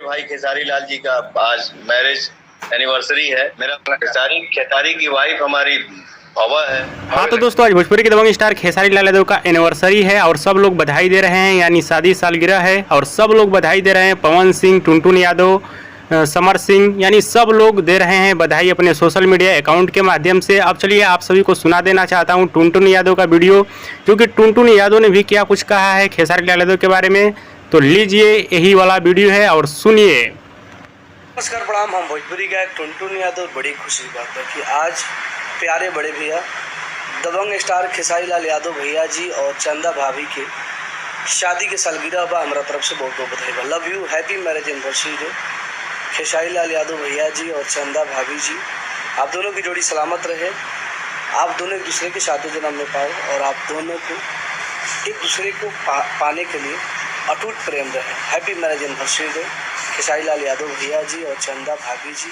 भाई खेसारी लाल जी का आज मैरिज एनिवर्सरी है। मेरा खेसारी की वाइफ हमारी भवा है। हाँ तो दोस्तों, आज भोजपुरी के दबंग स्टार खेसारी लाल यादव का एनिवर्सरी है और सब लोग बधाई दे रहे हैं, यानी शादी सालगिरह है और सब लोग बधाई दे रहे हैं। पवन सिंह, टुनटुन यादव, समर सिंह, यानी सब लोग दे रहे हैं बधाई अपने सोशल मीडिया अकाउंट के माध्यम से। अब चलिए आप सभी को सुना देना चाहता हूं टुनटुन यादव का वीडियो, क्योंकि टुनटुन यादव ने भी क्या कुछ कहा है खेसारी लाल यादव के बारे में। तो लीजिए, यही वाला वीडियो है और सुनिए। नमस्कार, प्रणाम। हम भोजपुरी गायक टुनटुन यादव। बड़ी खुशी की बात है कि आज प्यारे बड़े भैया दबंग स्टार खेसारी लाल यादव भैया जी और चंदा भाभी के शादी के सालगिरह बा। हमारा तरफ से बहुत बहुत बधाई बा। Love you, happy marriage anniversary day. Khesari Lal Yadav भैया जी और चंदा भाभी जी, आप दोनों की जोड़ी सलामत रहे। आप दोनों एक दूसरे के साथ जन्म में पाओ और आप दोनों को एक दूसरे को पाने के लिए अटूट प्रेम रहे। Happy marriage anniversary day Khesari Lal Yadav भैया जी और चंदा भाभी जी।